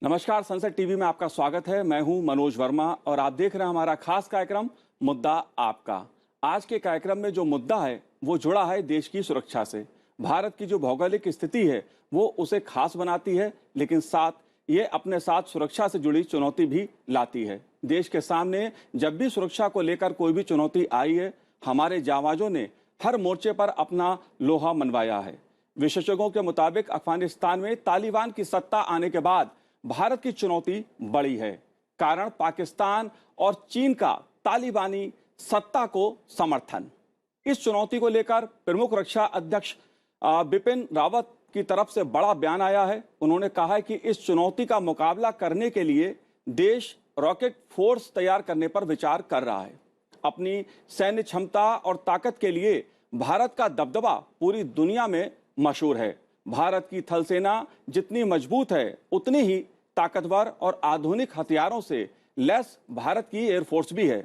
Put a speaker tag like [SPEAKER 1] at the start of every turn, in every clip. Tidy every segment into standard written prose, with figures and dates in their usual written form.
[SPEAKER 1] नमस्कार। संसद टीवी में आपका स्वागत है। मैं हूं मनोज वर्मा और आप देख रहे हैं हमारा खास कार्यक्रम मुद्दा आपका। आज के कार्यक्रम में जो मुद्दा है वो जुड़ा है देश की सुरक्षा से। भारत की जो भौगोलिक स्थिति है वो उसे खास बनाती है, लेकिन साथ ये अपने साथ सुरक्षा से जुड़ी चुनौती भी लाती है। देश के सामने जब भी सुरक्षा को लेकर कोई भी चुनौती आई है, हमारे जांबाजों ने हर मोर्चे पर अपना लोहा मनवाया है। विशेषज्ञों के मुताबिक अफगानिस्तान में तालिबान की सत्ता आने के बाद भारत की चुनौती बढ़ी है। कारण पाकिस्तान और चीन का तालिबानी सत्ता को समर्थन। इस चुनौती को लेकर प्रमुख रक्षा अध्यक्ष बिपिन रावत की तरफ से बड़ा बयान आया है। उन्होंने कहा है कि इस चुनौती का मुकाबला करने के लिए देश रॉकेट फोर्स तैयार करने पर विचार कर रहा है। अपनी सैन्य क्षमता और ताकत के लिए भारत का दबदबा पूरी दुनिया में मशहूर है। भारत की थल सेना जितनी मजबूत है, उतनी ही ताकतवर और आधुनिक हथियारों से लैस भारत की एयरफोर्स भी है।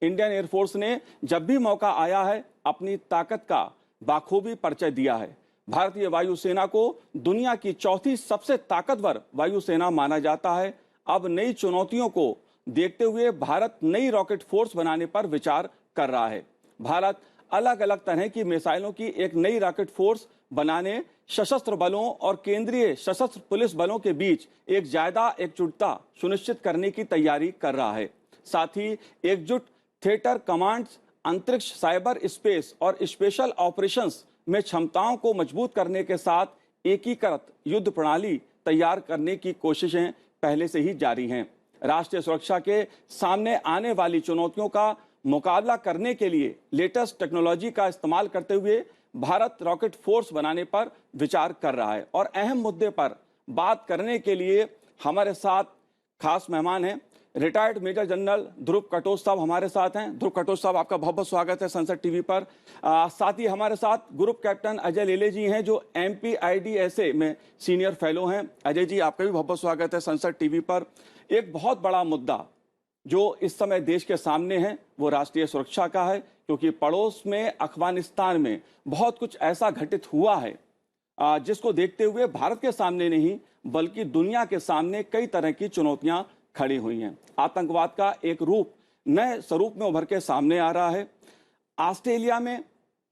[SPEAKER 1] इंडियन एयरफोर्स ने जब भी मौका आया है अपनी ताकत का बाखूबी परिचय दिया है। भारतीय वायुसेना को दुनिया की चौथी सबसे ताकतवर वायुसेना माना जाता है। अब नई चुनौतियों को देखते हुए भारत नई रॉकेट फोर्स बनाने पर विचार कर रहा है। भारत अलग अलग तरह की मिसाइलों की एक नई रॉकेट फोर्स बनाने, सशस्त्र बलों और केंद्रीय सशस्त्र पुलिस बलों के बीच एक ज्यादा एकजुटता सुनिश्चित करने की तैयारी कर रहा है। साथ ही एकजुट थिएटर कमांड्स, अंतरिक्ष, साइबर स्पेस और स्पेशल ऑपरेशंस में क्षमताओं को मजबूत करने के साथ एकीकृत युद्ध प्रणाली तैयार करने की कोशिशें पहले से ही जारी हैं। राष्ट्रीय सुरक्षा के सामने आने वाली चुनौतियों का मुकाबला करने के लिए लेटेस्ट टेक्नोलॉजी का इस्तेमाल करते हुए भारत रॉकेट फोर्स बनाने पर विचार कर रहा है। और अहम मुद्दे पर बात करने के लिए हमारे साथ खास मेहमान हैं। रिटायर्ड मेजर जनरल ध्रुव कटोच साहब हमारे साथ हैं। ध्रुव कटोच साहब, आपका बहुत बहुत स्वागत है संसद टीवी पर। साथ ही हमारे साथ ग्रुप कैप्टन अजय लेले जी हैं, जो MPIDSA में सीनियर फेलो हैं। अजय जी, आपका भी बहुत बहुत स्वागत है संसद टीवी पर। एक बहुत बड़ा मुद्दा जो इस समय देश के सामने है वो राष्ट्रीय सुरक्षा का है, क्योंकि पड़ोस में अफगानिस्तान में बहुत कुछ ऐसा घटित हुआ है जिसको देखते हुए भारत के सामने नहीं बल्कि दुनिया के सामने कई तरह की चुनौतियां खड़ी हुई हैं। आतंकवाद का एक रूप नए स्वरूप में उभर के सामने आ रहा है। ऑस्ट्रेलिया में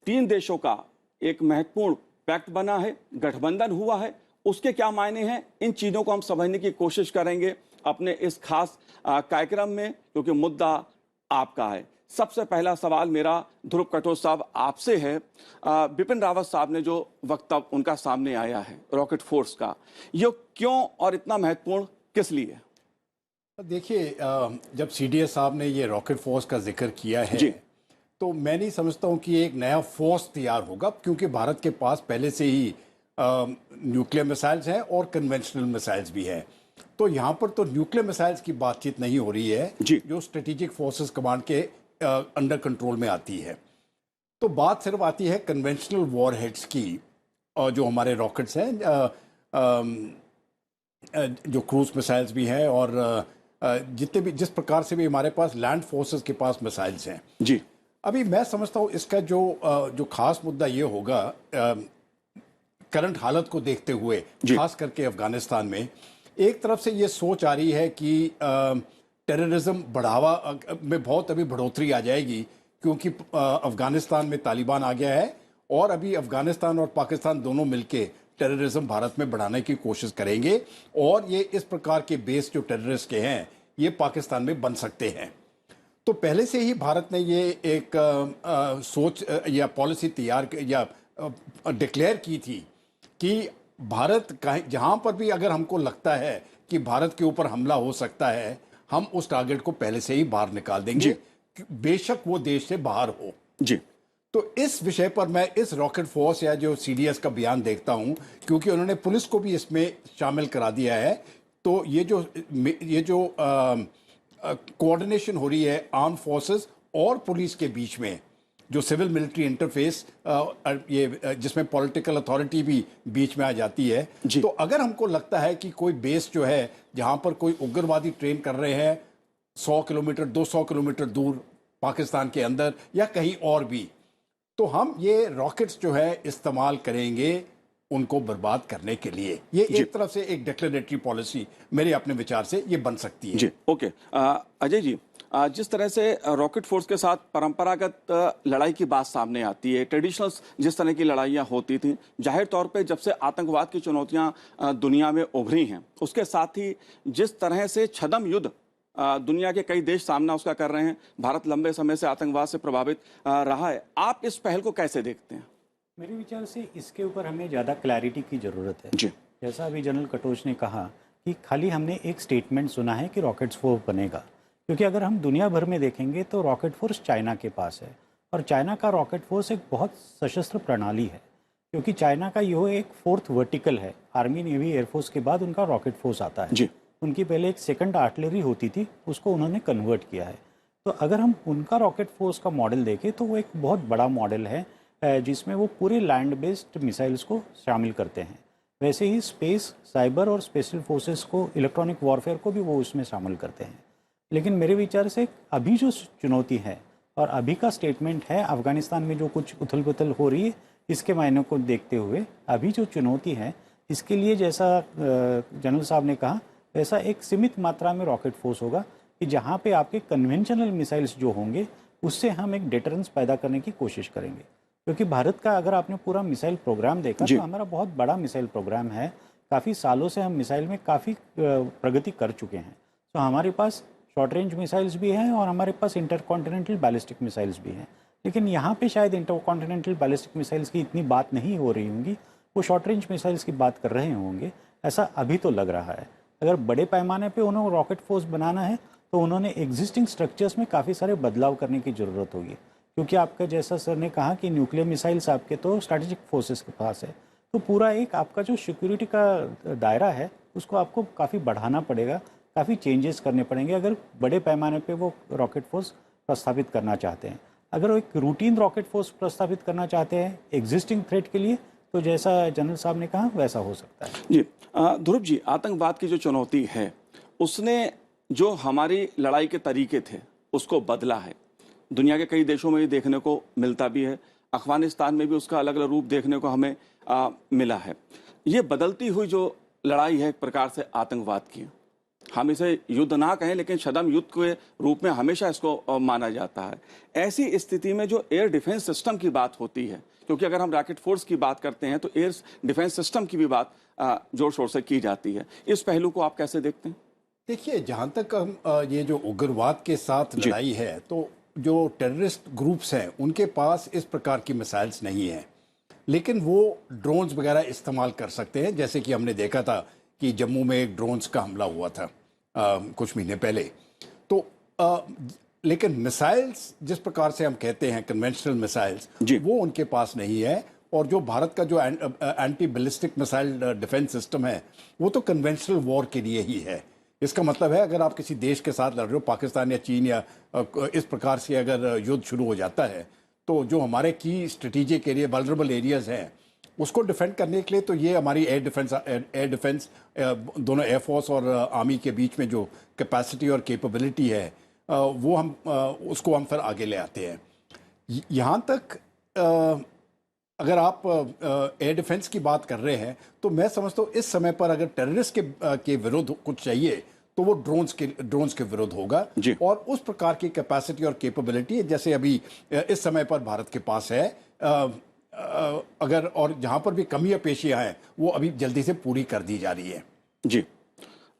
[SPEAKER 1] 3 देशों का एक महत्वपूर्ण पैक्ट बना है, गठबंधन हुआ है। उसके क्या मायने हैं, इन चीजों को हम समझने की कोशिश करेंगे अपने इस खास कार्यक्रम में, क्योंकि मुद्दा आपका है। सबसे पहला सवाल मेरा ध्रुव कटोच साहब आपसे है। बिपिन रावत साहब ने जो वक्तव्य उनका सामने आया है रॉकेट फोर्स का, ये क्यों और इतना महत्वपूर्ण किस लिए?
[SPEAKER 2] देखिए, जब CDS साहब ने ये रॉकेट फोर्स का जिक्र किया है तो मैं नहीं समझता हूँ कि एक नया फोर्स तैयार होगा, क्योंकि भारत के पास पहले से ही न्यूक्लियर मिसाइल्स हैं और कन्वेंशनल मिसाइल्स भी हैं। तो यहाँ पर तो न्यूक्लियर मिसाइल्स की बातचीत नहीं हो रही है जो स्ट्रेटेजिक फोर्सेस कमांड के अंडर कंट्रोल में आती है। तो बात सिर्फ आती है कन्वेंशनल वॉरहेड्स की, और जो हमारे रॉकेट्स हैं, जो क्रूज मिसाइल्स भी हैं और जितने भी जिस प्रकार से भी हमारे पास लैंड फोर्सेस के पास मिसाइल्स हैं
[SPEAKER 1] जी।
[SPEAKER 2] अभी मैं समझता हूँ इसका जो खास मुद्दा ये होगा, करंट हालत को देखते हुए, खास करके अफगानिस्तान में एक तरफ से ये सोच आ रही है कि टेररिज्म बढ़ावा में बहुत अभी बढ़ोतरी आ जाएगी, क्योंकि अफगानिस्तान में तालिबान आ गया है और अभी अफगानिस्तान और पाकिस्तान दोनों मिलके टेररिज्म भारत में बढ़ाने की कोशिश करेंगे और ये इस प्रकार के बेस जो टेररिस्ट के हैं ये पाकिस्तान में बन सकते हैं। तो पहले से ही भारत ने ये एक सोच या पॉलिसी तैयार या डिक्लेयर की थी कि भारत का जहाँ पर भी अगर हमको लगता है कि भारत के ऊपर हमला हो सकता है, हम उस टारगेट को पहले से ही बाहर निकाल देंगे, बेशक वो देश से बाहर हो।
[SPEAKER 1] जी।
[SPEAKER 2] तो इस विषय पर मैं इस रॉकेट फोर्स या जो CDS का बयान देखता हूं, क्योंकि उन्होंने पुलिस को भी इसमें शामिल करा दिया है। तो ये जो कोऑर्डिनेशन हो रही है आर्म फोर्सेस और पुलिस के बीच में, जो सिविल मिलिट्री इंटरफेस, ये जिसमें पॉलिटिकल अथॉरिटी भी बीच में आ जाती है। तो अगर हमको लगता है कि कोई बेस जो है जहां पर कोई उग्रवादी ट्रेन कर रहे हैं 100 किलोमीटर 200 किलोमीटर दूर पाकिस्तान के अंदर या कहीं और भी, तो हम ये रॉकेट्स जो है इस्तेमाल करेंगे उनको बर्बाद करने के लिए। ये एक तरफ से एक डिक्लेरेटरी पॉलिसी मेरे अपने विचार से ये बन सकती है।
[SPEAKER 1] जी, ओके। अजय जी, जिस तरह से रॉकेट फोर्स के साथ परंपरागत लड़ाई की बात सामने आती है, ट्रेडिशनल जिस तरह की लड़ाइयाँ होती थी, जाहिर तौर पे जब से आतंकवाद की चुनौतियाँ दुनिया में उभरी हैं, उसके साथ ही जिस तरह से छद्म युद्ध दुनिया के कई देश सामना उसका कर रहे हैं, भारत लंबे समय से आतंकवाद से प्रभावित रहा है। आप इस पहल को कैसे देखते हैं?
[SPEAKER 3] मेरे विचार से इसके ऊपर हमें ज़्यादा क्लैरिटी की ज़रूरत है।
[SPEAKER 1] जी,
[SPEAKER 3] जैसा अभी जनरल कटोच ने कहा कि खाली हमने एक स्टेटमेंट सुना है कि रॉकेट फोर्स बनेगा, क्योंकि अगर हम दुनिया भर में देखेंगे तो रॉकेट फोर्स चाइना के पास है, और चाइना का रॉकेट फोर्स एक बहुत सशस्त्र प्रणाली है, क्योंकि चाइना का यह एक फोर्थ वर्टिकल है। आर्मी, नेवी, एयरफोर्स के बाद उनका रॉकेट फोर्स आता है।
[SPEAKER 1] जी,
[SPEAKER 3] उनकी पहले एक सेकंड आर्टिलरी होती थी, उसको उन्होंने कन्वर्ट किया है। तो अगर हम उनका रॉकेट फोर्स का मॉडल देखें तो वो एक बहुत बड़ा मॉडल है, जिसमें वो पूरे लैंड बेस्ड मिसाइल्स को शामिल करते हैं। वैसे ही स्पेस, साइबर और स्पेशल फोर्सेस को, इलेक्ट्रॉनिक वॉरफेयर को भी वो उसमें शामिल करते हैं। लेकिन मेरे विचार से अभी जो चुनौती है और अभी का स्टेटमेंट है, अफगानिस्तान में जो कुछ उथल पुथल हो रही है, इसके मायने को देखते हुए अभी जो चुनौती है, इसके लिए जैसा जनरल साहब ने कहा, वैसा एक सीमित मात्रा में रॉकेट फोर्स होगा कि जहाँ पे आपके कन्वेंशनल मिसाइल्स जो होंगे उससे हम एक डिटरेंस पैदा करने की कोशिश करेंगे। क्योंकि भारत का अगर आपने पूरा मिसाइल प्रोग्राम देखा तो हमारा बहुत बड़ा मिसाइल प्रोग्राम है। काफ़ी सालों से हम मिसाइल में काफ़ी प्रगति कर चुके हैं। तो हमारे पास शॉर्ट रेंज मिसाइल्स भी हैं और हमारे पास इंटरकॉन्टिनेंटल बैलिस्टिक मिसाइल्स भी हैं। लेकिन यहाँ पे शायद इंटरकॉन्टिनेंटल बैलिस्टिक मिसाइल्स की इतनी बात नहीं हो रही होंगी, वो शॉर्ट रेंज मिसाइल्स की बात कर रहे होंगे, ऐसा अभी तो लग रहा है। अगर बड़े पैमाने पे उन्हें रॉकेट फोर्स बनाना है तो उन्होंने एग्जिस्टिंग स्ट्रक्चर्स में काफ़ी सारे बदलाव करने की ज़रूरत होगी, क्योंकि आपका जैसा सर ने कहा कि न्यूक्लियर मिसाइल्स आपके तो स्ट्रैटेजिक फोर्सेस के पास है, तो पूरा एक आपका जो सिक्योरिटी का दायरा है उसको आपको काफ़ी बढ़ाना पड़ेगा, काफ़ी चेंजेस करने पड़ेंगे अगर बड़े पैमाने पे वो रॉकेट फोर्स प्रस्तावित करना चाहते हैं। अगर वो एक रूटीन रॉकेट फोर्स प्रस्तावित करना चाहते हैं एग्जिस्टिंग थ्रेट के लिए, तो जैसा जनरल साहब ने कहा वैसा हो सकता है।
[SPEAKER 1] जी, ध्रुव जी, आतंकवाद की जो चुनौती है उसने जो हमारी लड़ाई के तरीके थे उसको बदला है। दुनिया के कई देशों में ये देखने को मिलता भी है, अफगानिस्तान में भी उसका अलग अलग रूप देखने को हमें मिला है। ये बदलती हुई जो लड़ाई है एक प्रकार से आतंकवाद की, हम इसे युद्ध ना कहें लेकिन छद्म युद्ध के रूप में हमेशा इसको माना जाता है। ऐसी स्थिति में जो एयर डिफेंस सिस्टम की बात होती है, क्योंकि अगर हम रॉकेट फोर्स की बात करते हैं तो एयर डिफेंस सिस्टम की भी बात जोर शोर से की जाती है, इस पहलू को आप कैसे देखते हैं?
[SPEAKER 2] देखिए, जहाँ तक हम ये जो उग्रवाद के साथ लड़ाई है, तो जो टेररिस्ट ग्रुप्स हैं उनके पास इस प्रकार की मिसाइल्स नहीं हैं, लेकिन वो ड्रोन्स वगैरह इस्तेमाल कर सकते हैं। जैसे कि हमने देखा था कि जम्मू में एक ड्रोन्स का हमला हुआ था कुछ महीने पहले। तो लेकिन मिसाइल्स जिस प्रकार से हम कहते हैं कन्वेंशनल मिसाइल्स, वो उनके पास नहीं है। और जो भारत का जो anti ballistic missile defence system है वो तो कन्वेंशनल वॉर के लिए ही है। इसका मतलब है अगर आप किसी देश के साथ लड़ रहे हो, पाकिस्तान या चीन या इस प्रकार से अगर युद्ध शुरू हो जाता है, तो जो हमारे की स्ट्रेटेजिक एरिया, वल्नरेबल एरियाज हैं, उसको डिफेंड करने के लिए तो ये हमारी एयर डिफेंस दोनों एयरफोर्स और आर्मी के बीच में जो कैपेसिटी और कैपेबिलिटी है वो हम उसको हम फिर आगे ले आते हैं। यहाँ तक अगर आप एयर डिफेंस की बात कर रहे हैं तो मैं समझता हूँ इस समय पर अगर टेररिस्ट के विरुद्ध कुछ चाहिए तो वो ड्रोन्स के विरुद्ध होगा। और उस प्रकार की कैपेसिटी और कैपेबिलिटी जैसे अभी इस समय पर भारत के पास है, अगर और जहां पर भी कमियां पेशियां हैं वो अभी जल्दी से पूरी कर दी जा रही है।
[SPEAKER 1] जी,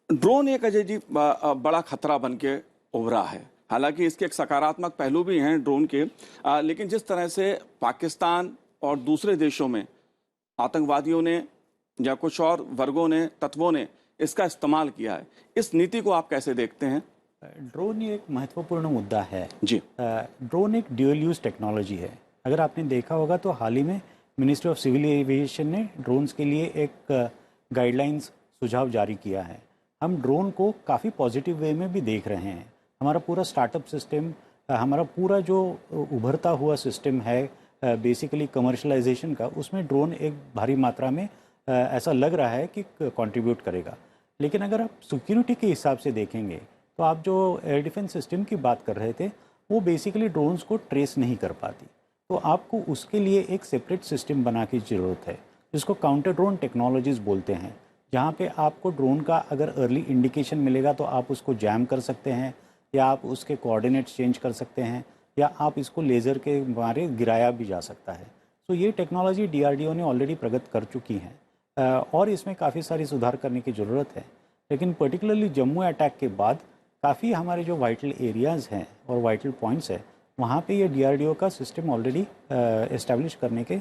[SPEAKER 1] ड्रोन एक अजय जी बड़ा खतरा बन के उभरा है। हालांकि इसके एक सकारात्मक पहलू भी हैं ड्रोन के, लेकिन जिस तरह से पाकिस्तान और दूसरे देशों में आतंकवादियों ने या कुछ और वर्गों ने, तत्वों ने इसका इस्तेमाल किया है, इस नीति को आप कैसे देखते हैं?
[SPEAKER 3] ड्रोन एक महत्वपूर्ण मुद्दा है
[SPEAKER 1] जी।
[SPEAKER 3] ड्रोन एक ड्यूअल यूज टेक्नोलॉजी है। अगर आपने देखा होगा तो हाल ही में मिनिस्ट्री ऑफ सिविल एविएशन ने ड्रोन्स के लिए एक गाइडलाइंस सुझाव जारी किया है। हम ड्रोन को काफ़ी पॉजिटिव वे में भी देख रहे हैं। हमारा पूरा स्टार्टअप सिस्टम, हमारा पूरा जो उभरता हुआ सिस्टम है बेसिकली कमर्शलाइजेशन का, उसमें ड्रोन एक भारी मात्रा में ऐसा लग रहा है कि कंट्रीब्यूट करेगा। लेकिन अगर आप सिक्योरिटी के हिसाब से देखेंगे तो आप जो एयर डिफेंस सिस्टम की बात कर रहे थे वो बेसिकली ड्रोन्स को ट्रेस नहीं कर पाती, तो आपको उसके लिए एक सेपरेट सिस्टम बना की ज़रूरत है। जिसको काउंटर ड्रोन टेक्नोलॉजीज़ बोलते हैं, जहाँ पे आपको ड्रोन का अगर अर्ली इंडिकेशन मिलेगा तो आप उसको जैम कर सकते हैं, या आप उसके कोऑर्डिनेट्स चेंज कर सकते हैं, या आप इसको लेज़र के मारे गिराया भी जा सकता है। तो ये टेक्नोलॉजी DRDO ने ऑलरेडी प्रगत कर चुकी है और इसमें काफ़ी सारी सुधार करने की ज़रूरत है। लेकिन पर्टिकुलरली जम्मू अटैक के बाद काफ़ी हमारे जो वाइटल एरियाज़ हैं और वाइटल पॉइंट्स है, वहाँ पे ये DRDO का सिस्टम ऑलरेडी इस्टेब्लिश करने के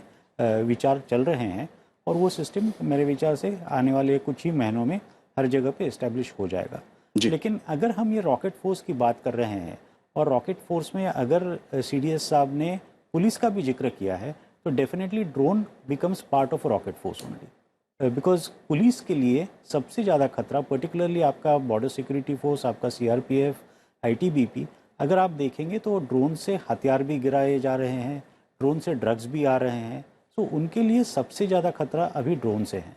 [SPEAKER 3] विचार चल रहे हैं, और वो सिस्टम मेरे विचार से आने वाले कुछ ही महीनों में हर जगह पे इस्टेब्लिश हो जाएगा। लेकिन अगर हम ये रॉकेट फोर्स की बात कर रहे हैं, और रॉकेट फोर्स में अगर CDS साहब ने पुलिस का भी जिक्र किया है, तो definitely drone becomes part of rocket force only, because police के लिए सबसे ज़्यादा खतरा, पर्टिकुलरली आपका बॉर्डर सिक्योरिटी फोर्स, आपका CRPF, ITBP, अगर आप देखेंगे तो ड्रोन से हथियार भी गिराए जा रहे हैं, ड्रोन से ड्रग्स भी आ रहे हैं, तो उनके लिए सबसे ज़्यादा खतरा अभी ड्रोन से है।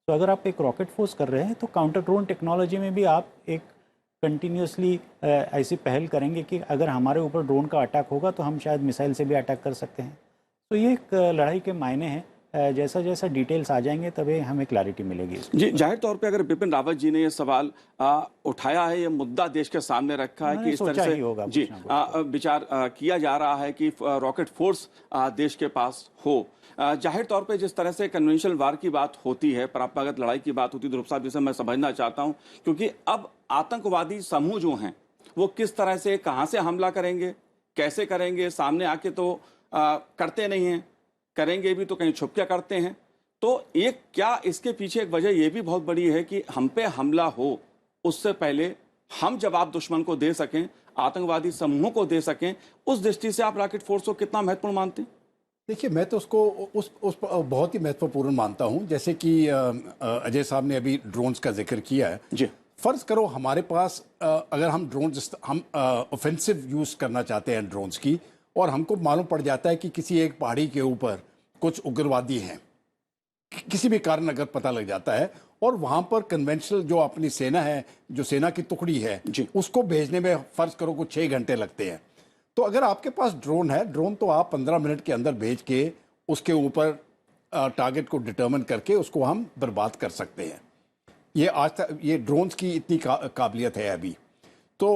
[SPEAKER 3] तो अगर आप एक रॉकेट फोर्स कर रहे हैं तो काउंटर ड्रोन टेक्नोलॉजी में भी आप एक कंटिन्यूसली ऐसी पहल करेंगे कि अगर हमारे ऊपर ड्रोन का अटैक होगा तो हम शायद मिसाइल से भी अटैक कर सकते हैं। तो ये एक लड़ाई के मायने हैं। जैसा जैसा डिटेल्स आ जाएंगे तभी हमें क्लैरिटी मिलेगी।
[SPEAKER 1] जी, जाहिर तौर पे अगर बिपिन रावत जी ने ये सवाल उठाया है, ये मुद्दा देश के सामने रखा है कि इस तरह से जी विचार किया जा रहा है कि रॉकेट फोर्स देश के पास हो। जाहिर तौर पे जिस तरह से कन्वेंशनल वार की बात होती है, परंपरागत लड़ाई की बात होती है, ध्रुव साहब, जिसे मैं समझना चाहता हूँ, क्योंकि अब आतंकवादी समूह जो हैं वो किस तरह से, कहाँ से हमला करेंगे, कैसे करेंगे, सामने आके तो करते नहीं हैं, करेंगे भी तो कहीं छुप के करते हैं। तो एक क्या इसके पीछे एक वजह ये भी बहुत बड़ी है कि हम पे हमला हो उससे पहले हम जवाब दुश्मन को दे सकें, आतंकवादी समूहों को दे सकें। उस दृष्टि से आप रॉकेट फोर्स को कितना महत्वपूर्ण मानते हैं?
[SPEAKER 2] देखिए, मैं तो उसको उस बहुत ही महत्वपूर्ण मानता हूं। जैसे कि अजय साहब ने अभी ड्रोन्स का जिक्र किया है
[SPEAKER 1] जी।
[SPEAKER 2] फर्ज करो हमारे पास अगर हम हम ऑफेंसिव यूज करना चाहते हैं ड्रोन्स की, और हमको मालूम पड़ जाता है कि किसी एक पहाड़ी के ऊपर कुछ उग्रवादी हैं, किसी भी कारण अगर पता लग जाता है, और वहां पर कन्वेंशनल जो अपनी सेना है, जो सेना की टुकड़ी है, उसको भेजने में फर्ज करो कुछ 6 घंटे लगते हैं। तो अगर आपके पास ड्रोन है, ड्रोन तो आप 15 मिनट के अंदर भेज के उसके ऊपर टारगेट को डिटरमिन करके उसको हम बर्बाद कर सकते हैं। ये आज तक ये ड्रोन्स की इतनी काबिलियत है अभी। तो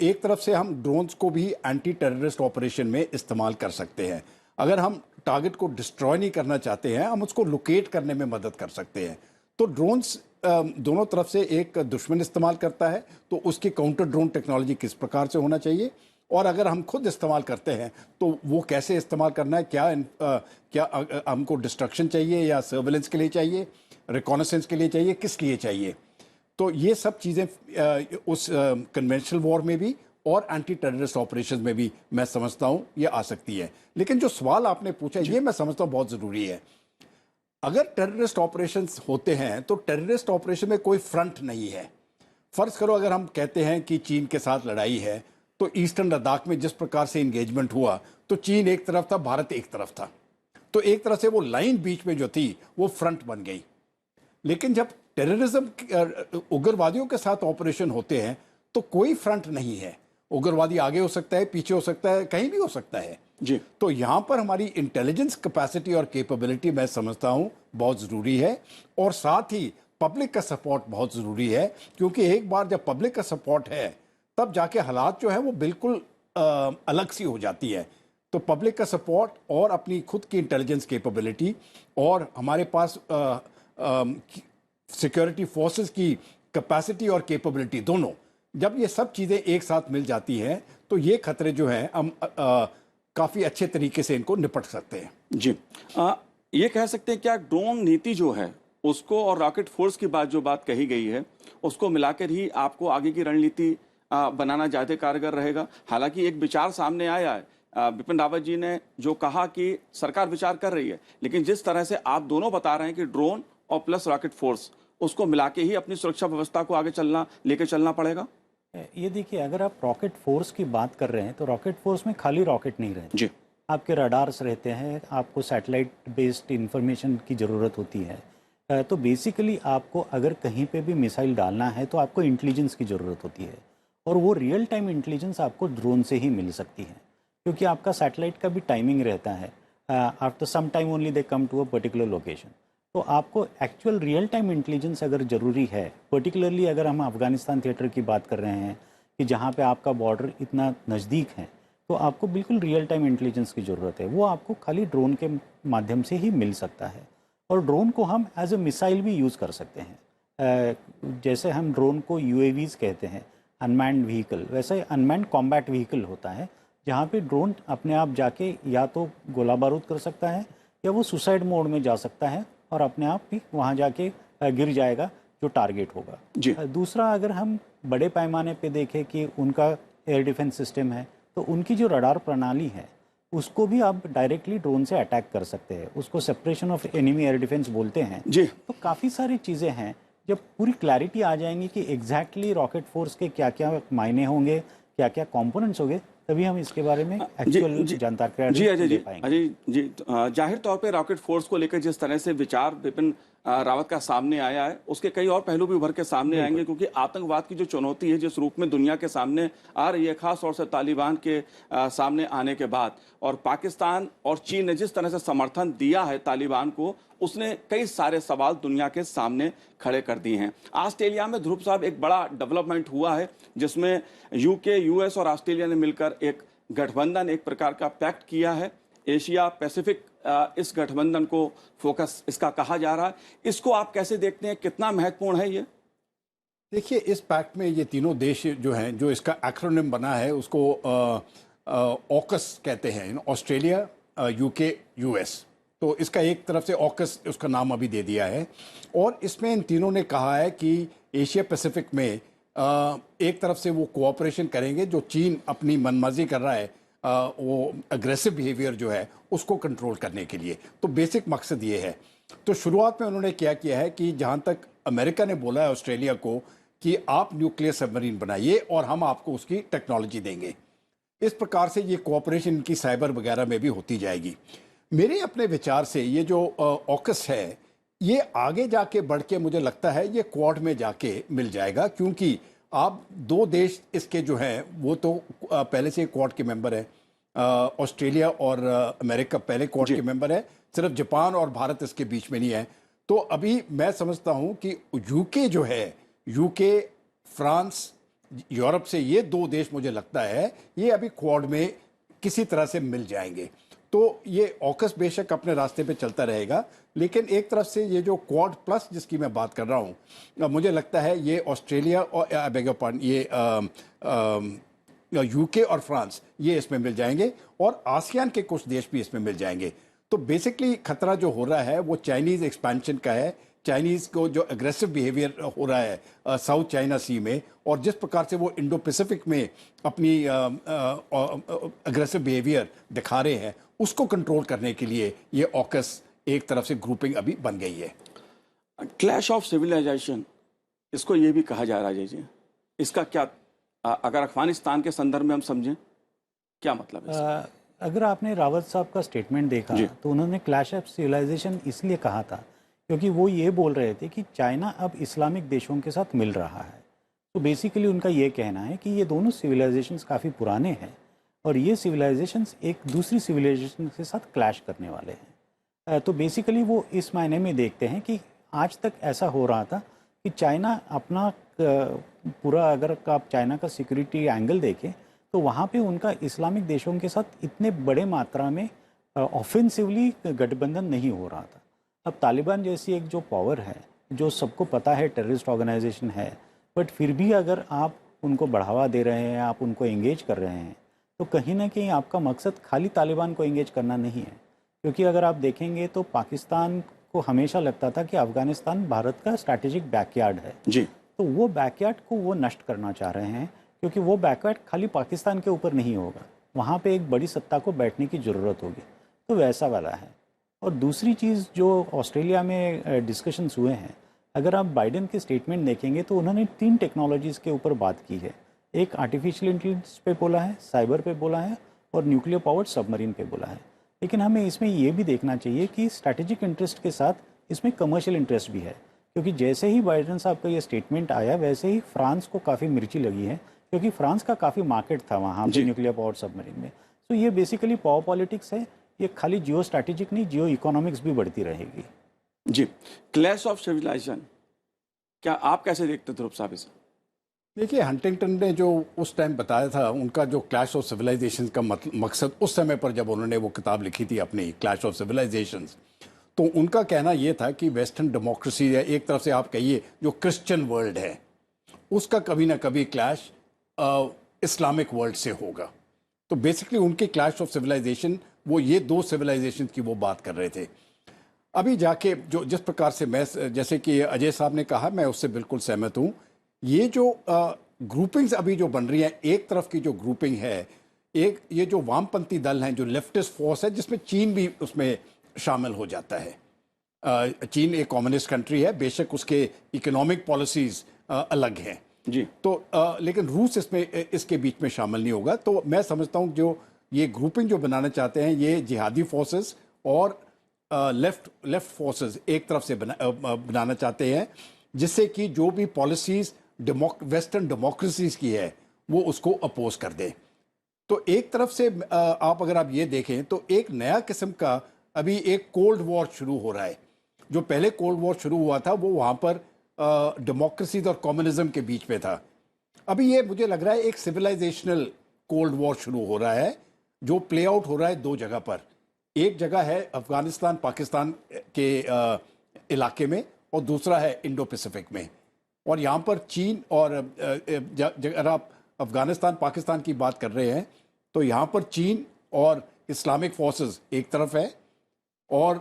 [SPEAKER 2] एक तरफ से हम ड्रोन्स को भी एंटी टेररिस्ट ऑपरेशन में इस्तेमाल कर सकते हैं। अगर हम टारगेट को डिस्ट्रॉय नहीं करना चाहते हैं, हम उसको लोकेट करने में मदद कर सकते हैं। तो ड्रोन्स दोनों तरफ से एक दुश्मन इस्तेमाल करता है, तो उसकी काउंटर ड्रोन टेक्नोलॉजी किस प्रकार से होना चाहिए, और अगर हम खुद इस्तेमाल करते हैं तो वो कैसे इस्तेमाल करना है, क्या हमको डिस्ट्रक्शन चाहिए या सर्वेलेंस के लिए चाहिए, रिकॉनेसेंस के लिए चाहिए, किस लिए चाहिए। तो ये सब चीज़ें उस कन्वेंशनल वॉर में भी और एंटी टेररिस्ट ऑपरेशन में भी मैं समझता हूँ ये आ सकती है। लेकिन जो सवाल आपने पूछा ये मैं समझता हूँ बहुत ज़रूरी है। अगर टेररिस्ट ऑपरेशंस होते हैं तो टेररिस्ट ऑपरेशन में कोई फ्रंट नहीं है। फर्ज करो अगर हम कहते हैं कि चीन के साथ लड़ाई है, तो ईस्टर्न लद्दाख में जिस प्रकार से इंगेजमेंट हुआ, तो चीन एक तरफ था, भारत एक तरफ था, तो एक तरह से वो लाइन बीच में जो थी वो फ्रंट बन गई। लेकिन जब टेररिज्म उग्रवादियों के साथ ऑपरेशन होते हैं तो कोई फ्रंट नहीं है। उग्रवादी आगे हो सकता है, पीछे हो सकता है, कहीं भी हो सकता है जी। तो यहाँ पर हमारी इंटेलिजेंस कैपेसिटी और कैपेबिलिटी मैं समझता हूँ बहुत ज़रूरी है, और साथ ही पब्लिक का सपोर्ट बहुत ज़रूरी है, क्योंकि एक बार जब पब्लिक का सपोर्ट है तब जाके हालात जो है वो बिल्कुल अलग सी हो जाती है। तो पब्लिक का सपोर्ट और अपनी खुद की इंटेलिजेंस कैपेबिलिटी और हमारे पास सिक्योरिटी फोर्सेस की कैपेसिटी और कैपेबिलिटी दोनों, जब ये सब चीज़ें एक साथ मिल जाती हैं तो ये खतरे जो हैं हम काफ़ी अच्छे तरीके से इनको निपट सकते हैं
[SPEAKER 1] जी। ये कह सकते हैं क्या ड्रोन नीति जो है उसको और रॉकेट फोर्स की जो बात कही गई है उसको मिलाकर ही आपको आगे की रणनीति बनाना ज़्यादा कारगर रहेगा? हालांकि एक विचार सामने आया है, बिपिन रावत जी ने जो कहा कि सरकार विचार कर रही है, लेकिन जिस तरह से आप दोनों बता रहे हैं कि ड्रोन और प्लस रॉकेट फोर्स, उसको मिला के ही अपनी सुरक्षा व्यवस्था को आगे लेके चलना पड़ेगा।
[SPEAKER 3] ये देखिए, अगर आप रॉकेट फोर्स की बात कर रहे हैं तो रॉकेट फोर्स में खाली रॉकेट नहीं रहते
[SPEAKER 1] जी।
[SPEAKER 3] आपके रडार्स रहते हैं, आपको सैटेलाइट बेस्ड इंफॉर्मेशन की ज़रूरत होती है। तो बेसिकली आपको अगर कहीं पे भी मिसाइल डालना है तो आपको इंटेलिजेंस की ज़रूरत होती है, और वो रियल टाइम इंटेलिजेंस आपको ड्रोन से ही मिल सकती है, क्योंकि आपका सैटेलाइट का भी टाइमिंग रहता है। After some time only they come to a particular location. तो आपको एक्चुअल रियल टाइम इंटेलिजेंस अगर ज़रूरी है, पर्टिकुलरली अगर हम अफ़गानिस्तान थिएटर की बात कर रहे हैं कि जहाँ पे आपका बॉर्डर इतना नज़दीक है, तो आपको बिल्कुल रियल टाइम इंटेलिजेंस की ज़रूरत है। वो आपको खाली ड्रोन के माध्यम से ही मिल सकता है। और ड्रोन को हम एज ए मिसाइल भी यूज़ कर सकते हैं। जैसे हम ड्रोन को यूएवीज कहते हैं, अनमैन्ड व्हीकल, वैसे अनमैन्ड कॉम्बैट व्हीकल होता है जहाँ पे ड्रोन अपने आप जाके या तो गोला बारूद कर सकता है या वो सुसाइड मोड में जा सकता है और अपने आप भी वहाँ जाके गिर जाएगा जो टारगेट होगा।
[SPEAKER 1] जी।
[SPEAKER 3] दूसरा, अगर हम बड़े पैमाने पे देखें कि उनका एयर डिफेंस सिस्टम है, तो उनकी जो रडार प्रणाली है उसको भी आप डायरेक्टली ड्रोन से अटैक कर सकते हैं। उसको separation of enemy air defence बोलते हैं।
[SPEAKER 1] जी।
[SPEAKER 3] तो काफ़ी सारी चीज़ें हैं। जब पूरी क्लैरिटी आ जाएंगी कि एग्जैक्टली रॉकेट फोर्स के क्या क्या मायने होंगे, क्या क्या कंपोनेंट्स होंगे, तभी हम इसके बारे में एक्चुअल जानकारी दे पाएंगे।
[SPEAKER 1] अजय जी, जाहिर तौर पे रॉकेट फोर्स को लेकर जिस तरह से विचार विपिन रावत का सामने आया है, उसके कई और पहलू भी उभर के सामने आएंगे, क्योंकि आतंकवाद की जो चुनौती है जिस रूप में दुनिया के सामने आ रही है, खास तौर से तालिबान के सामने आने के बाद, और पाकिस्तान और चीन ने जिस तरह से समर्थन दिया है तालिबान को, उसने कई सारे सवाल दुनिया के सामने खड़े कर दिए हैं। ऑस्ट्रेलिया में ध्रुव साहब एक बड़ा डेवलपमेंट हुआ है जिसमें यूके, यूएस और ऑस्ट्रेलिया ने मिलकर एक गठबंधन, एक प्रकार का पैक्ट किया है। एशिया पैसिफिक इस गठबंधन को फोकस इसका कहा जा रहा है। इसको आप कैसे देखते हैं, कितना महत्वपूर्ण है ये?
[SPEAKER 2] देखिए, इस पैक्ट में ये तीनों देश जो हैं, जो इसका एक्रोनिम बना है उसको ऑकस कहते हैं, ऑस्ट्रेलिया, यूके, यूएस। तो इसका एक तरफ से ऑकस उसका नाम अभी दे दिया है। और इसमें इन तीनों ने कहा है कि एशिया पैसिफिक में एक तरफ से वो कोऑपरेशन करेंगे, जो चीन अपनी मनमाजी कर रहा है, वो अग्रेसिव बिहेवियर जो है उसको कंट्रोल करने के लिए। तो बेसिक मकसद ये है। तो शुरुआत में उन्होंने क्या किया है कि जहाँ तक अमेरिका ने बोला है ऑस्ट्रेलिया को कि आप न्यूक्लियर सबमरीन बनाइए और हम आपको उसकी टेक्नोलॉजी देंगे। इस प्रकार से ये कोऑपरेशन इनकी साइबर वगैरह में भी होती जाएगी। मेरे अपने विचार से ये जो ऑकस है, ये आगे जाके बढ़ के मुझे लगता है ये क्वाड में जाके मिल जाएगा, क्योंकि आप दो देश इसके जो हैं वो तो पहले से क्वाड के मेंबर है। ऑस्ट्रेलिया और अमेरिका पहले क्वाड के मेंबर है, सिर्फ जापान और भारत इसके बीच में नहीं है। तो अभी मैं समझता हूं कि यूके जो है, यूके, फ्रांस, यूरोप से ये दो देश मुझे लगता है ये अभी क्वाड में किसी तरह से मिल जाएंगे। तो ये ऑकस बेशक अपने रास्ते पे चलता रहेगा, लेकिन एक तरफ से ये जो क्वाड प्लस जिसकी मैं बात कर रहा हूँ, मुझे लगता है ये ऑस्ट्रेलिया और ये यूके और फ्रांस ये इसमें मिल जाएंगे, और आसियान के कुछ देश भी इसमें मिल जाएंगे। तो बेसिकली खतरा जो हो रहा है वो चाइनीज़ एक्सपेंशन का है। चाइनीज़ को जो एग्रेसिव बिहेवियर हो रहा है साउथ चाइना सी में, और जिस प्रकार से वो इंडो पैसिफिक में अपनी एग्रेसिव बिहेवियर दिखा रहे हैं, उसको कंट्रोल करने के लिए ये ऑकस एक तरफ से ग्रुपिंग अभी बन गई है।
[SPEAKER 1] क्लैश ऑफ सिविलाइजेशन, इसको ये भी कहा जा रहा है जी। इसका क्या, अगर अफगानिस्तान के संदर्भ में हम समझें, क्या मतलब है?
[SPEAKER 3] अगर आपने रावत साहब का स्टेटमेंट देखा तो उन्होंने क्लैश ऑफ सिविलाइजेशन इसलिए कहा था क्योंकि वो ये बोल रहे थे कि चाइना अब इस्लामिक देशों के साथ मिल रहा है। तो बेसिकली उनका ये कहना है कि ये दोनों सिविलाइजेशंस काफ़ी पुराने हैं और ये सिविलाइजेशंस एक दूसरी सिविलाइजेशन के साथ क्लैश करने वाले हैं। तो बेसिकली वो इस मायने में देखते हैं कि आज तक ऐसा हो रहा था कि चाइना अपना पूरा, अगर आप चाइना का सिक्योरिटी एंगल देखें तो वहाँ पे उनका इस्लामिक देशों के साथ इतने बड़े मात्रा में ऑफेंसिवली गठबंधन नहीं हो रहा था। अब तालिबान जैसी एक जो पावर है, जो सबको पता है टेररिस्ट ऑर्गेनाइजेशन है, बट फिर भी अगर आप उनको बढ़ावा दे रहे हैं, आप उनको एंगेज कर रहे हैं, तो कहीं ना कहीं आपका मकसद खाली तालिबान को एंगेज करना नहीं है। क्योंकि अगर आप देखेंगे तो पाकिस्तान को हमेशा लगता था कि अफगानिस्तान भारत का स्ट्रैटेजिक बैकयार्ड है
[SPEAKER 1] जी।
[SPEAKER 3] तो वो बैकयार्ड को वो नष्ट करना चाह रहे हैं, क्योंकि वो बैकयार्ड खाली पाकिस्तान के ऊपर नहीं होगा, वहाँ पे एक बड़ी सत्ता को बैठने की ज़रूरत होगी। तो वैसा वाला है। और दूसरी चीज़ जो ऑस्ट्रेलिया में डिस्कशंस हुए हैं, अगर आप बाइडेन के स्टेटमेंट देखेंगे तो उन्होंने 3 टेक्नोलॉजीज़ के ऊपर बात की है। एक आर्टिफिशियल इंटेलिजेंस पे बोला है, साइबर पे बोला है और न्यूक्लियर पावर्ड सबमरीन पे बोला है। लेकिन हमें इसमें ये भी देखना चाहिए कि स्ट्रैटेजिक इंटरेस्ट के साथ इसमें कमर्शियल इंटरेस्ट भी है, क्योंकि जैसे ही बाइडेन साहब का ये स्टेटमेंट आया वैसे ही फ्रांस को काफ़ी मिर्ची लगी है, क्योंकि फ्रांस का काफ़ी मार्केट था वहाँ पे न्यूक्लियर पावर्ड सबमरीन में। तो ये बेसिकली पावर पॉलिटिक्स है, ये खाली जियो स्ट्रैटेजिक नहीं, जियो इकोनॉमिक्स भी बढ़ती रहेगी।
[SPEAKER 1] जी, क्लैश ऑफ सिविलाइजेशन, क्या आप कैसे देखते ध्रुव साहब इसे?
[SPEAKER 2] देखिए, हंटिंगटन ने जो उस टाइम बताया था, उनका जो क्लैश ऑफ सिविलाइजेशन का मकसद उस समय पर जब उन्होंने वो किताब लिखी थी अपनी क्लैश ऑफ सिविलाइजेशंस, तो उनका कहना ये था कि वेस्टर्न डेमोक्रेसी या एक तरफ से आप कहिए जो क्रिश्चियन वर्ल्ड है, उसका कभी ना कभी क्लैश इस्लामिक वर्ल्ड से होगा। तो बेसिकली उनके क्लैश ऑफ सिविलाइजेशन, वो ये दो सिविलाइजेशन की वो बात कर रहे थे। अभी जाके जो जिस प्रकार से मैं, जैसे कि अजय साहब ने कहा, मैं उससे बिल्कुल सहमत हूँ। ये जो ग्रुपिंग्स अभी जो बन रही हैं, एक तरफ की जो ग्रुपिंग है, एक ये जो वामपंथी दल हैं, जो लेफ्टिस्ट फोर्स है, जिसमें चीन भी उसमें शामिल हो जाता है। चीन एक कम्युनिस्ट कंट्री है, बेशक उसके इकोनॉमिक पॉलिसीज अलग हैं
[SPEAKER 1] जी,
[SPEAKER 2] तो लेकिन रूस इसमें इसके बीच में शामिल नहीं होगा। तो मैं समझता हूँ जो ये ग्रुपिंग जो बनाना चाहते हैं, ये जिहादी फोर्सेस और लेफ्ट फोर्सेस एक तरफ से बनाना चाहते हैं, जिससे कि जो भी पॉलिसीज वेस्टर्न डेमोक्रेसीज की है वो उसको अपोज कर दें। तो एक तरफ से आप अगर आप ये देखें तो एक नया किस्म का अभी एक कोल्ड वॉर शुरू हो रहा है। जो पहले कोल्ड वॉर शुरू हुआ था वो वहाँ पर डेमोक्रेसीज और कम्युनिज्म के बीच में था। अभी ये मुझे लग रहा है एक सिविलाइजेशनल कोल्ड वॉर शुरू हो रहा है, जो प्ले आउट हो रहा है दो जगह पर। एक जगह है अफगानिस्तान पाकिस्तान के इलाके में, और दूसरा है इंडो पैसिफिक में। और यहाँ पर चीन और अगर आप अफगानिस्तान पाकिस्तान की बात कर रहे हैं तो यहाँ पर चीन और इस्लामिक फोर्सेस एक तरफ है और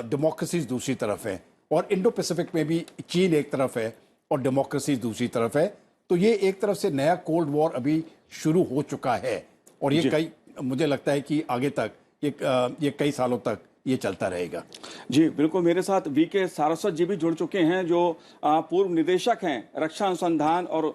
[SPEAKER 2] डेमोक्रेसीज दूसरी तरफ है, और इंडो पैसिफिक में भी चीन एक तरफ है और डेमोक्रेसीज दूसरी तरफ है। तो ये एक तरफ से नया कोल्ड वॉर अभी शुरू हो चुका है, और ये कई, मुझे लगता है कि आगे तक ये कई सालों तक ये चलता रहेगा।
[SPEAKER 1] जी बिल्कुल, मेरे साथ वीके सारस्वत जी भी जुड़ चुके हैं, जो पूर्व निदेशक हैं रक्षा अनुसंधान और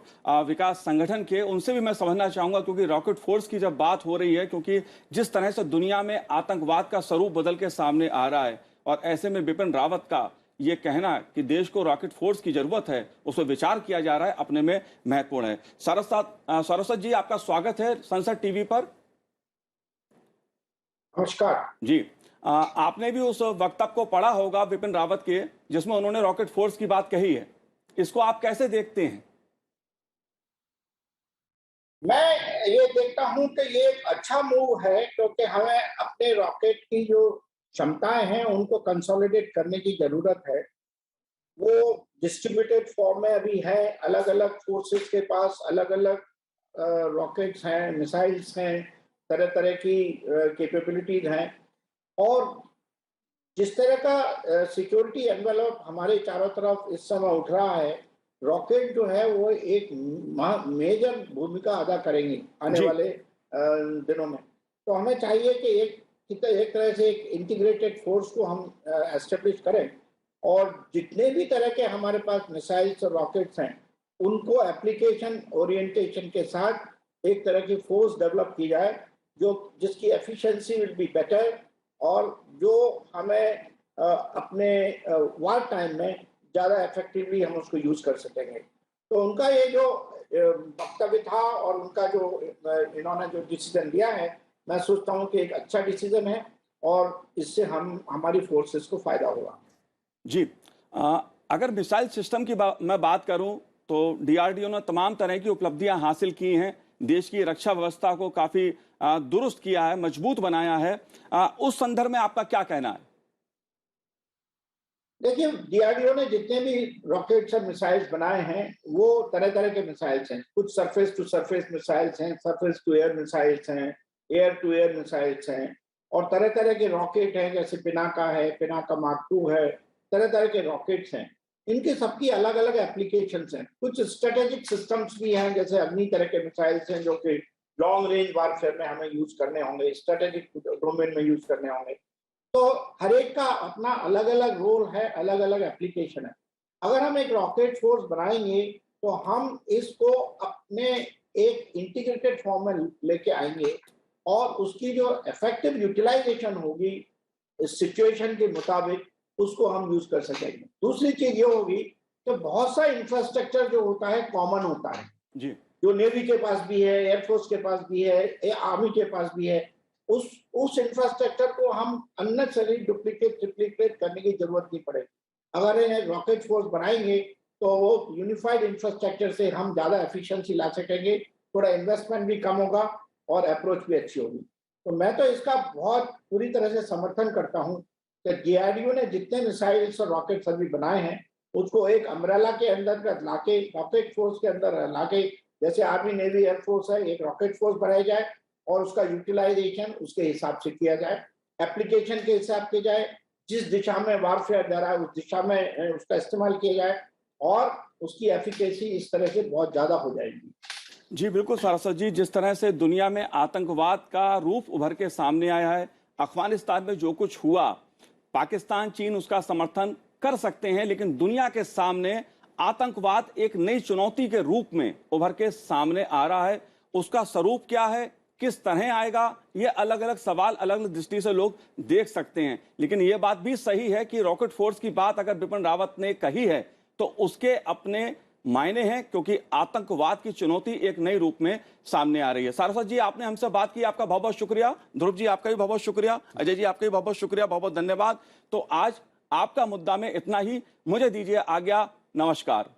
[SPEAKER 1] विकास संगठन के। उनसे भी मैं समझना चाहूंगा, क्योंकि रॉकेट फोर्स की जब बात हो रही है, क्योंकि जिस तरह से दुनिया में आतंकवाद का स्वरूप बदल के सामने आ रहा है, और ऐसे में बिपिन रावत का ये कहना कि देश को रॉकेट फोर्स की जरूरत है, उस पर विचार किया जा रहा है, अपने में महत्वपूर्ण है। सारस्वत जी, आपका स्वागत है संसद टीवी पर।
[SPEAKER 4] नमस्कार
[SPEAKER 1] जी, आपने भी उस वक्तव्य को पढ़ा होगा बिपिन रावत के, जिसमें उन्होंने रॉकेट फोर्स की बात कही है। इसको आप कैसे देखते हैं?
[SPEAKER 4] मैं ये देखता हूं कि ये एक अच्छा मूव है, क्योंकि हमें अपने रॉकेट की जो क्षमताएं हैं उनको कंसोलिडेट करने की जरूरत है। वो डिस्ट्रीब्यूटेड फॉर्म में अभी है, अलग अलग फोर्सेस के पास अलग अलग रॉकेट्स हैं, मिसाइल्स हैं, तरह तरह की कैपेबिलिटीज हैं। और जिस तरह का सिक्योरिटी एनवेलप हमारे चारों तरफ इस समय उठ रहा है, रॉकेट जो है वो एक मेजर भूमिका अदा करेंगी आने वाले दिनों में। तो हमें चाहिए कि एक तरह से एक इंटीग्रेटेड फोर्स को हम एस्टेब्लिश करें, और जितने भी तरह के हमारे पास मिसाइल्स और रॉकेट्स हैं उनको एप्लीकेशन ओरिएंटेशन के साथ एक तरह की फोर्स डेवलप की जाए, जिसकी एफिशिएंसी विल बी बेटर, और जो हमें अपने वार टाइम में ज़्यादा इफेक्टिवली हम उसको यूज़ कर सकेंगे। तो उनका ये जो वक्तव्य था और उनका जो इन्होंने जो डिसीजन लिया है, मैं सोचता हूँ कि एक अच्छा डिसीजन है, और इससे हमारी फोर्सेस को फायदा होगा।
[SPEAKER 1] जी, अगर मिसाइल सिस्टम की मैं बात करूं तो डीआरडीओ ने तमाम तरह की उपलब्धियां हासिल की हैं, देश की रक्षा व्यवस्था को काफी दुरुस्त किया है, मजबूत बनाया है। उस संदर्भ में आपका क्या कहना है?
[SPEAKER 4] देखिए, डीआरडीओ ने जितने भी रॉकेट्स और मिसाइल्स बनाए हैं वो तरह तरह के मिसाइल्स हैं। कुछ सरफेस टू सरफेस मिसाइल्स हैं, सरफेस टू एयर मिसाइल्स हैं, एयर टू एयर मिसाइल्स हैं, और तरह तरह के रॉकेट हैं, जैसे पिनाका है, पिनाका मार्क 2 है, तरह तरह के रॉकेट्स हैं। इनके सबकी अलग अलग एप्लीकेशंस हैं। कुछ स्ट्रेटेजिक सिस्टम्स भी हैं, जैसे अग्नि तरह के मिसाइल्स हैं, जो कि लॉन्ग रेंज वारफेयर में हमें यूज करने होंगे, स्ट्रेटेजिक डोमेन में यूज करने होंगे। तो हर एक का अपना अलग अलग रोल है, अलग अलग एप्लीकेशन है। अगर हम एक रॉकेट फोर्स बनाएंगे तो हम इसको अपने एक इंटीग्रेटेड फॉर्म में लेके आएंगे, और उसकी जो इफेक्टिव यूटिलाइजेशन होगी इस सिचुएशन के मुताबिक उसको हम यूज कर सकेंगे। दूसरी चीज ये होगी कि बहुत सा इंफ्रास्ट्रक्चर जो होता है कॉमन होता है,
[SPEAKER 1] जी,
[SPEAKER 4] जो नेवी के पास भी है, एयरफोर्स के पास भी है, आर्मी के पास भी है। उस इंफ्रास्ट्रक्चर को हम अननेसेसरी डुप्लीकेट ट्रिप्लीकेट करने की जरूरत नहीं पड़ेगी। अगर ये रॉकेट फोर्स बनाएंगे तो वो यूनिफाइड इंफ्रास्ट्रक्चर से हम ज्यादा एफिशिएंसी ला सकेंगे, थोड़ा इन्वेस्टमेंट भी कम होगा और अप्रोच भी अच्छी होगी। तो मैं तो इसका बहुत पूरी तरह से समर्थन करता हूँ कि डीआरडीओ ने जितने मिसाइल्स और रॉकेट्स अभी बनाए हैं उसको एक अम्ब्रेला के अंदर लाके, रॉकेट फोर्स के अंदर लाके, जैसे आर्मी नेवी एयरफोर्स है, एक रॉकेट फोर्स बनाई जाए और उसका यूटिलाइजेशन उसके हिसाब से किया जाए, एप्लीकेशन के हिसाब किया जाए, जिस दिशा में वारफेयर जा रहा है उस दिशा में उसका इस्तेमाल किया जाए और उसकी एफिकेसी इस तरह से बहुत ज्यादा हो जाएगी।
[SPEAKER 1] जी बिल्कुल सारस्वत जी, जिस तरह से दुनिया में आतंकवाद का रूप उभर के सामने आया है, अफगानिस्तान में जो कुछ हुआ, पाकिस्तान चीन उसका समर्थन कर सकते हैं, लेकिन दुनिया के सामने आतंकवाद एक नई चुनौती के रूप में उभर के सामने आ रहा है। उसका स्वरूप क्या है, किस तरह आएगा, ये अलग अलग सवाल अलग अलग दृष्टि से लोग देख सकते हैं। लेकिन ये बात भी सही है कि रॉकेट फोर्स की बात अगर बिपिन रावत ने कही है तो उसके अपने मायने हैं, क्योंकि आतंकवाद की चुनौती एक नए रूप में सामने आ रही है। सारस्वत जी, आपने हमसे बात की, आपका बहुत बहुत शुक्रिया। ध्रुव जी, आपका भी बहुत बहुत शुक्रिया। अजय जी, आपका भी बहुत बहुत शुक्रिया, बहुत बहुत धन्यवाद। तो आज आपका मुद्दा में इतना ही, मुझे दीजिए आज्ञा, नमस्कार।